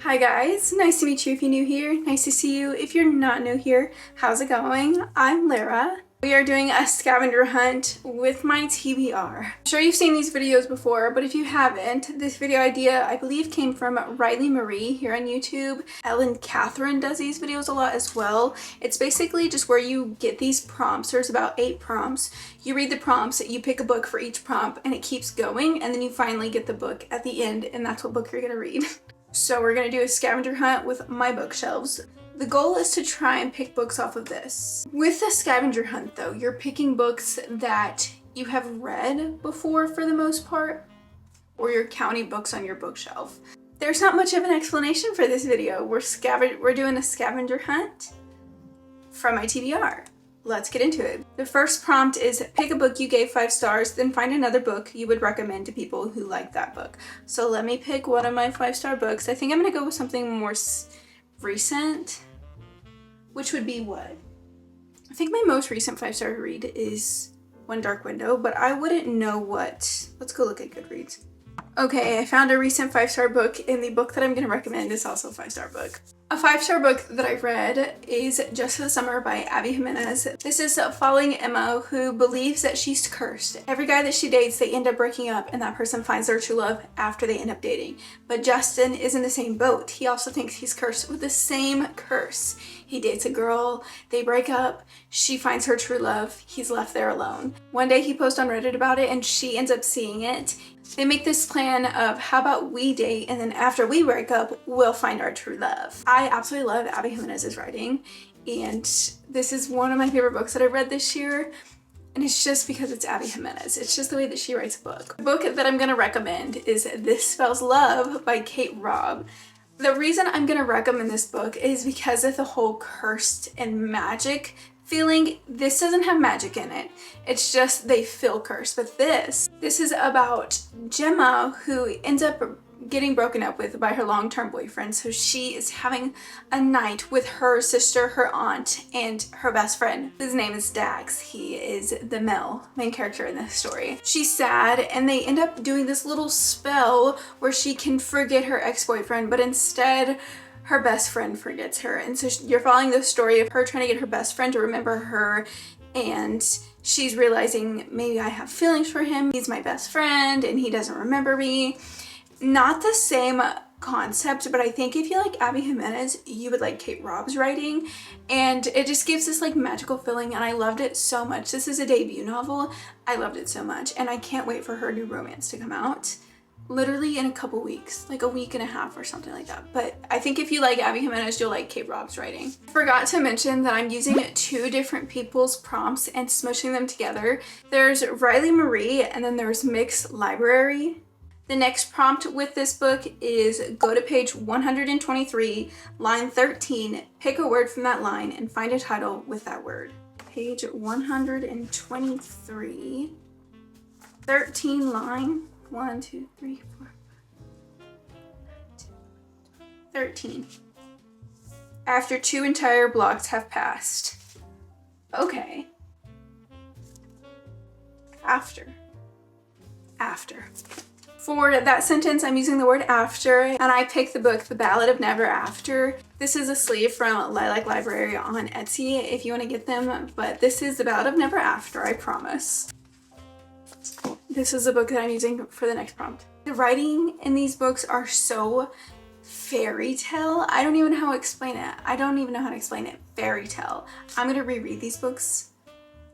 Hi guys, nice to meet you if you're new here. Nice to see you if you're not new here. How's it going? I'm Lara. We are doing a scavenger hunt with my TBR. I'm sure you've seen these videos before, but if you haven't, this video idea I believe came from Riley Marie here on YouTube. Ellen Catherine does these videos a lot as well. It's basically just where you get these prompts. There's about 8 prompts. You read the prompts, you pick a book for each prompt, and it keeps going, and then you finally get the book at the end, and that's what book you're gonna read. So we're gonna do a scavenger hunt with my bookshelves. The goal is to try and pick books off of this. With the scavenger hunt though, you're picking books that you have read before for the most part, or you're counting books on your bookshelf. There's not much of an explanation for this video. We're doing a scavenger hunt from my TBR. Let's get into it. The first prompt is pick a book you gave 5 stars, then find another book you would recommend to people who like that book. So let me pick one of my 5-star books. I think I'm gonna go with something more recent, which would be what? I think my most recent 5-star read is One Dark Window, but I wouldn't know what. Let's go look at Goodreads. Okay, I found a recent 5-star book, and the book that I'm gonna recommend is also a 5-star book. A 5-star book that I read is Just for the Summer by Abby Jimenez. This is following Emma, who believes that she's cursed. Every guy that she dates, they end up breaking up, and that person finds their true love after they end up dating. But Justin is in the same boat. He also thinks he's cursed with the same curse. He dates a girl, they break up, she finds her true love, he's left there alone. One day he posts on Reddit about it, and she ends up seeing it. They make this plan of how about we date, and then after we break up, we'll find our true love. I absolutely love Abby Jimenez's writing, and this is one of my favorite books that I read this year, and it's just because it's Abby Jimenez. It's just the way that she writes a book. The book that I'm gonna recommend is This Spells Love by Kate Robb. The reason I'm gonna recommend this book is because of the whole cursed and magic feeling. This doesn't have magic in it. It's just they feel cursed. But this is about Gemma, who ends up getting broken up with by her long-term boyfriend. So she is having a night with her sister, her aunt, and her best friend. His name is Dax. He is the main character in this story. She's sad, and they end up doing this little spell where she can forget her ex-boyfriend, but instead her best friend forgets her. And so you're following the story of her trying to get her best friend to remember her, and she's realizing maybe I have feelings for him. He's my best friend and he doesn't remember me. Not the same concept, but I think if you like Abby Jimenez, you would like Kate Robb's writing, and it just gives this like magical feeling, and I loved it so much. This is a debut novel. I loved it so much, and I can't wait for her new romance to come out. Literally in a couple weeks, like a week and a half or something like that. But I think if you like Abby Jimenez, you'll like Kate Robb's writing. I forgot to mention that I'm using 2 different people's prompts and smushing them together. There's Riley Marie, and then there's Mixed Library. The next prompt with this book is go to page 123, line 13, pick a word from that line and find a title with that word. Page 123, 13 line. 1, 2, 3, 4, 5, 13. After 2 entire blocks have passed. Okay. After. For that sentence, I'm using the word after, and I picked the book, The Ballad of Never After. This is a sleeve from Lilac Library on Etsy if you want to get them, but this is The Ballad of Never After, I promise. This is the book that I'm using for the next prompt. The writing in these books are so fairy tale. I don't even know how to explain it. Fairy tale. I'm gonna reread these books,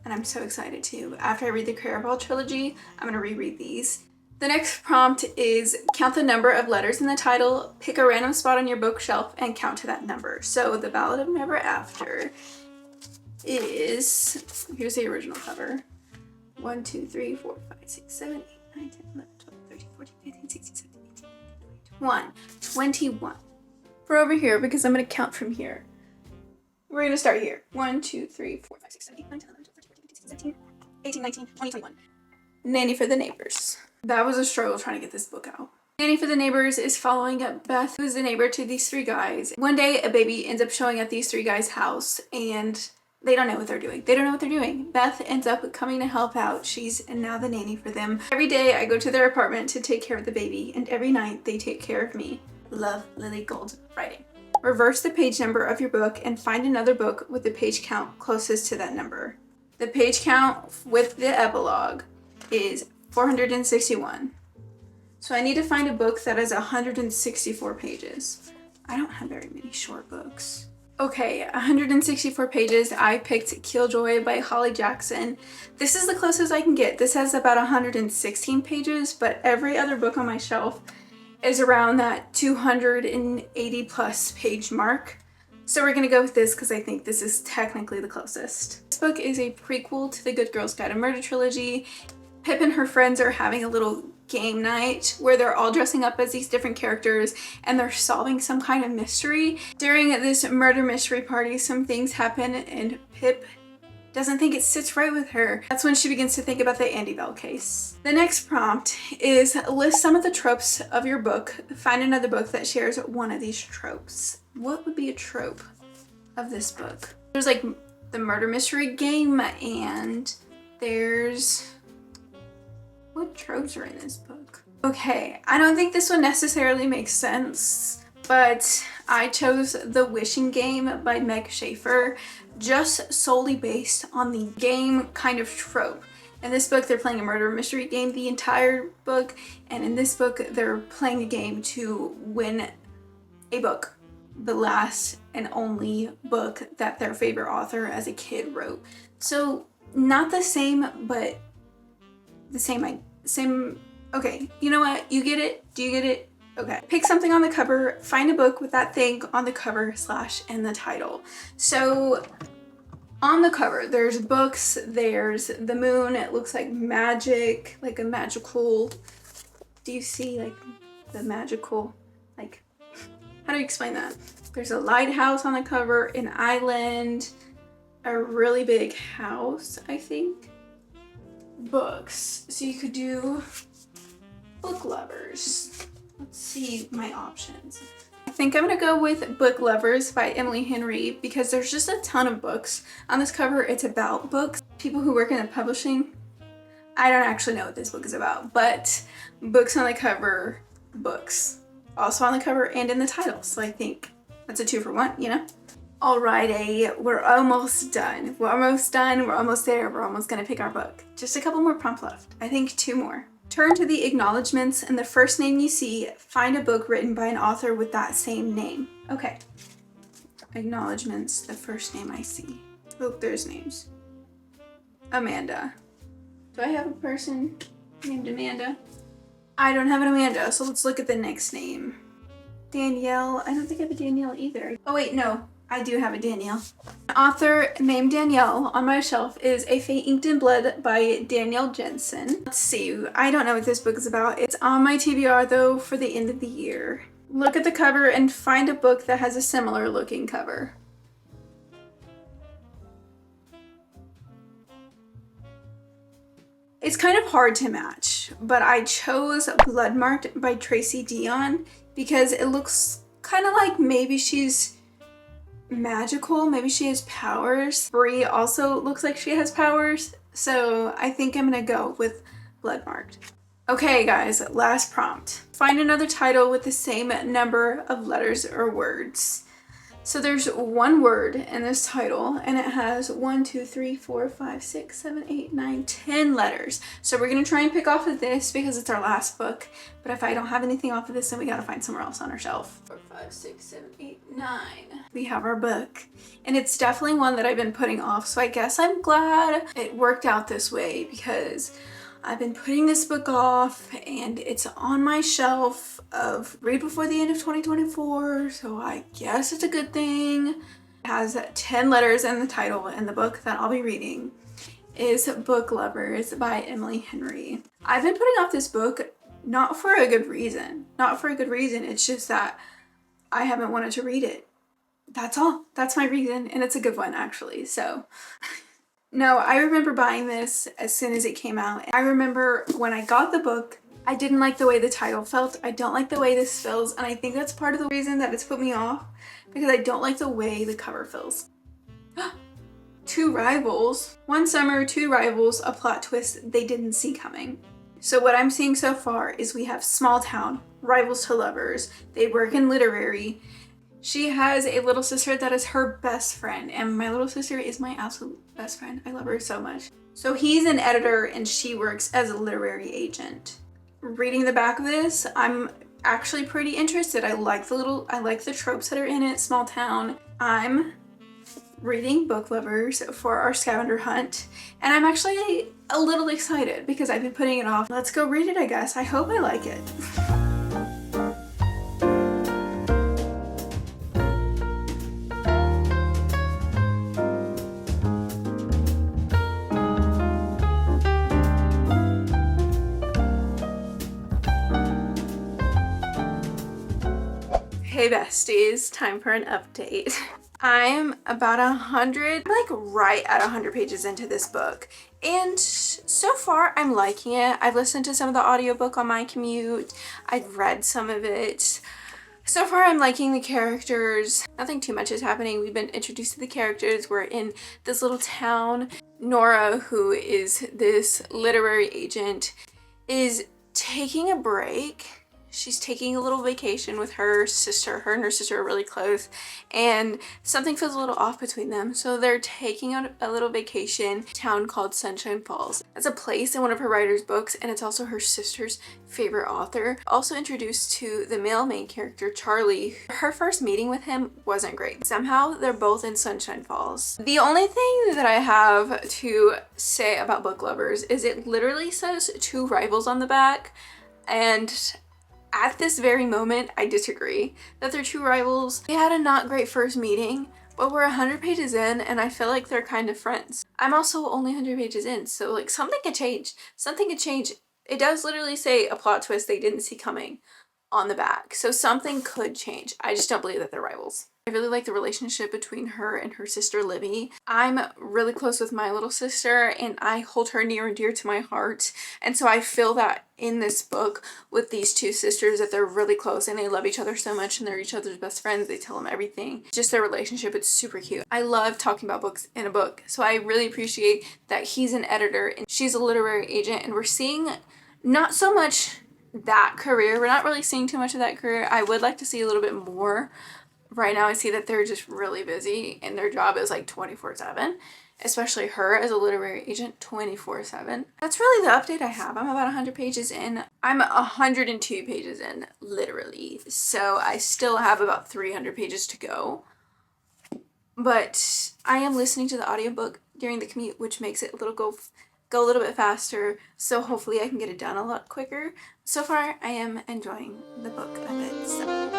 and I'm so excited too. After I read the Caraval trilogy, I'm gonna reread these. The next prompt is count the number of letters in the title, pick a random spot on your bookshelf, and count to that number. So The Ballad of Never After is, here's the original cover. 1, 2, 3, 4, 5, 6, 7, 8, 9, 10, 11, 12, 13, 14, 15, 16, 17, 18, 19, 21. We're over here because I'm going to count from here. We're going to start here. 1, 2, 3, 4, 5, 6, 7, 8, 9, 10, 11, 12, 13, 14, 15, 16, 17, 18, 19, 20, 21. Nanny for the Neighbors. That was a struggle trying to get this book out. Nanny for the Neighbors is following Beth, who's the neighbor to these 3 guys. One day, a baby ends up showing at these 3 guys' house, and they don't know what they're doing. Beth ends up coming to help out. She's now the nanny for them. Every day I go to their apartment to take care of the baby, and every night they take care of me. Love Lily Gold writing. Reverse the page number of your book and find another book with the page count closest to that number. The page count with the epilogue is 461. So I need to find a book that has 164 pages. I don't have very many short books. Okay, 164 pages. I picked Killjoy by Holly Jackson. This is the closest I can get. This has about 116 pages, but every other book on my shelf is around that 280 plus page mark. So we're gonna go with this because I think this is technically the closest. This book is a prequel to the Good Girls Guide to Murder trilogy. Pip and her friends are having a little game night where they're all dressing up as these different characters and they're solving some kind of mystery. During this murder mystery party, some things happen and Pip doesn't think it sits right with her. That's when she begins to think about the Andy Bell case. The next prompt is list some of the tropes of your book. Find another book that shares one of these tropes. What would be a trope of this book? There's like the murder mystery game and there's... What tropes are in this book? Okay, I don't think this one necessarily makes sense, but I chose The Wishing Game by Meg Schaefer just solely based on the game kind of trope. In this book, they're playing a murder mystery game the entire book, and in this book, they're playing a game to win a book. The last and only book that their favorite author as a kid wrote. So, not the same, but the same. Okay, you know what? You get it? Do you get it? Okay. Pick something on the cover, find a book with that thing on the cover / in the title. So on the cover, there's books, there's the moon, it looks like magic, like a magical, do you see like the magical, like, how do you explain that? There's a lighthouse on the cover, an island, a really big house, I think. Books. So you could do book lovers. Let's see my options. I think I'm gonna go with Book Lovers by Emily Henry because there's just a ton of books. On this cover, it's about books. People who work in the publishing, I don't actually know what this book is about, but books on the cover, books. Also on the cover and in the title, so I think that's a 2 for 1, you know? Alrighty, we're almost done. We're almost done, we're almost there, we're almost gonna pick our book. Just a couple more prompts left. I think 2 more. Turn to the acknowledgements and the first name you see, find a book written by an author with that same name. Okay. Acknowledgements, the first name I see. Oh, there's names. Amanda. Do I have a person named Amanda? I don't have an Amanda, so let's look at the next name. Danielle. I don't think I have a Danielle either. Oh wait, no. I do have a Danielle. An author named Danielle on my shelf is A Fate Inked in Blood by Danielle Jensen. Let's see, I don't know what this book is about. It's on my TBR though for the end of the year. Look at the cover and find a book that has a similar looking cover. It's kind of hard to match, but I chose Bloodmarked by Tracy Dion because it looks kind of like maybe she's magical, maybe she has powers. Brie also looks like she has powers, so I think I'm gonna go with Bloodmarked. Okay guys, last prompt. Find another title with the same number of letters or words. So there's one word in this title and it has 1, 2, 3, 4, 5, 6, 7, 8, 9, 10 letters. So we're gonna try and pick off of this because it's our last book. But if I don't have anything off of this, then we gotta find somewhere else on our shelf. 4, 5, 6, 7, 8, 9. We have our book. And it's definitely one that I've been putting off. So I guess I'm glad it worked out this way because I've been putting this book off and it's on my shelf of read before the end of 2024, so I guess it's a good thing. It has 10 letters in the title, and the book that I'll be reading is Book Lovers by Emily Henry. I've been putting off this book not for a good reason. Not for a good reason, it's just that I haven't wanted to read it. That's all. That's my reason, and it's a good one actually, so... No, I remember buying this as soon as it came out. I remember when I got the book, I didn't like the way the title felt. I don't like the way this feels, and I think that's part of the reason that it's put me off, because I don't like the way the cover feels. 2 rivals. One summer, 2 rivals, a plot twist they didn't see coming. So what I'm seeing so far is we have small town, rivals to lovers. They work in literary. She has a little sister that is her best friend, and my little sister is my absolute best friend. I love her so much. So he's an editor and she works as a literary agent. Reading the back of this, I'm actually pretty interested. I like the tropes that are in it, small town. I'm reading Book Lovers for our scavenger hunt, and I'm actually a little excited because I've been putting it off. Let's go read it, I guess. I hope I like it. Hey besties, time for an update. I'm about 100, like right at 100 pages into this book. And so far I'm liking it. I've listened to some of the audiobook on my commute. I've read some of it. So far I'm liking the characters. Nothing too much is happening. We've been introduced to the characters. We're in this little town. Nora, who is this literary agent, is taking a break. She's taking a little vacation with her sister. Her and her sister are really close, and something feels a little off between them. So they're taking a little vacation, a town called Sunshine Falls. It's a place in one of her writer's books, and it's also her sister's favorite author. Also introduced to the male main character, Charlie. Her first meeting with him wasn't great. Somehow they're both in Sunshine Falls. The only thing that I have to say about Book Lovers is it literally says two rivals on the back, and at this very moment, I disagree that they're two rivals. They had a not great first meeting, but we're 100 pages in and I feel like they're kind of friends. I'm also only 100 pages in, so like something could change. Something could change. It does literally say a plot twist they didn't see coming on the back, so something could change. I just don't believe that they're rivals. I really like the relationship between her and her sister Libby. I'm really close with my little sister and I hold her near and dear to my heart. And so I feel that in this book with these two sisters that they're really close and they love each other so much and they're each other's best friends. They tell them everything. Just their relationship, it's super cute. I love talking about books in a book. So I really appreciate that he's an editor and she's a literary agent, and we're seeing not so much that career. We're not really seeing too much of that career. I would like to see a little bit more. Right now I see that they're just really busy and their job is like 24/7, especially her as a literary agent, 24/7. That's really the update I have. I'm about 100 pages in. I'm 102 pages in, literally. So I still have about 300 pages to go. But I am listening to the audiobook during the commute, which makes it go a little bit faster. So hopefully I can get it done a lot quicker. So far I am enjoying the book a bit. So.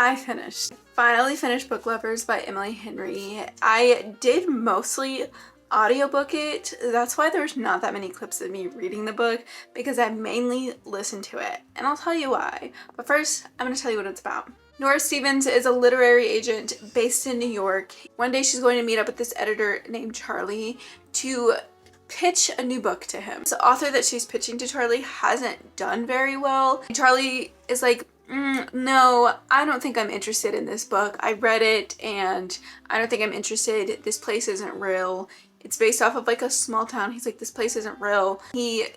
I finally finished Book Lovers by Emily Henry. I did mostly audiobook it. That's why there's not that many clips of me reading the book, because I mainly listened to it. And I'll tell you why. But first, I'm going to tell you what it's about. Nora Stevens is a literary agent based in New York. One day she's going to meet up with this editor named Charlie to pitch a new book to him. The author that she's pitching to Charlie hasn't done very well. Charlie is like, no, I don't think I'm interested in this book. I read it and I don't think I'm interested. This place isn't real. It's based off of like a small town. He's like, this place isn't real. He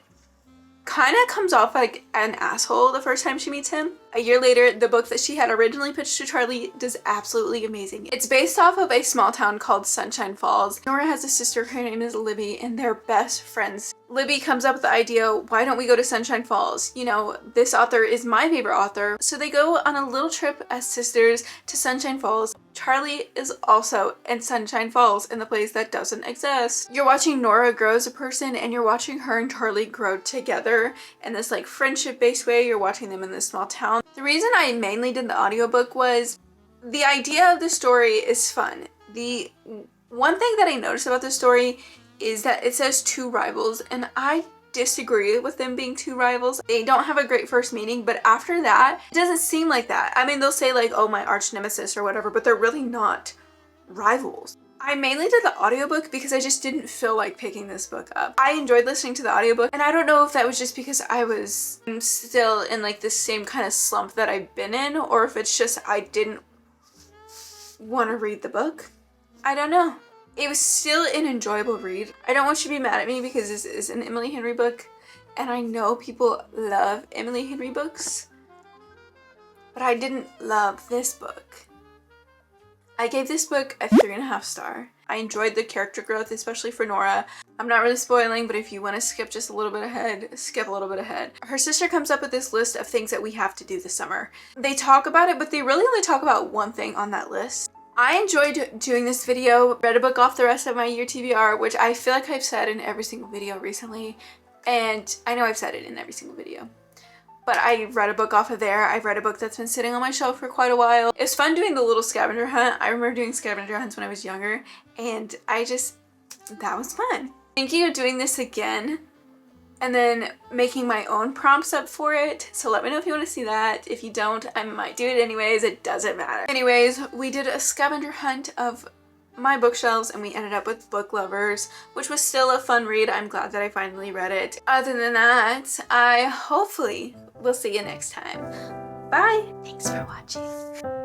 kind of comes off like an asshole the first time she meets him. A year later, the book that she had originally pitched to Charlie does absolutely amazing. It's based off of a small town called Sunshine Falls. Nora has a sister, her name is Libby, and they're best friends. Libby comes up with the idea, why don't we go to Sunshine Falls? You know, this author is my favorite author. So they go on a little trip as sisters to Sunshine Falls. Charlie is also in Sunshine Falls, in the place that doesn't exist. You're watching Nora grow as a person, and you're watching her and Charlie grow together in this like friendship-based way. You're watching them in this small town. The reason I mainly did the audiobook was the idea of the story is fun. The one thing that I noticed about the story is that it says two rivals, and I disagree with them being two rivals. They don't have a great first meeting, but after that, it doesn't seem like that. I mean, they'll say like, oh, my arch nemesis or whatever, but they're really not rivals. I mainly did the audiobook because I just didn't feel like picking this book up. I enjoyed listening to the audiobook, and I don't know if that was just because I was still in like this same kind of slump that I've been in, or if it's just I didn't want to read the book. I don't know. It was still an enjoyable read. I don't want you to be mad at me because this is an Emily Henry book, and I know people love Emily Henry books, but I didn't love this book. I gave this book a 3.5 stars. I enjoyed the character growth, especially for Nora. I'm not really spoiling, but if you want to skip just a little bit ahead, skip a little bit ahead. Her sister comes up with this list of things that we have to do this summer. They talk about it, but they really only talk about one thing on that list. I enjoyed doing this video, read a book off the rest of my year TBR, which I feel like I've said in every single video recently, and I know I've said it in every single video. But I read a book off of there. I've read a book that's been sitting on my shelf for quite a while. It's fun doing the little scavenger hunt. I remember doing scavenger hunts when I was younger, and that was fun. Thinking of doing this again and then making my own prompts up for it. So let me know if you want to see that. If you don't, I might do it anyways. It doesn't matter. Anyways, we did a scavenger hunt of my bookshelves, and we ended up with Book Lovers, which was still a fun read. I'm glad that I finally read it. Other than that, I hopefully will see you next time. Bye! Thanks for watching.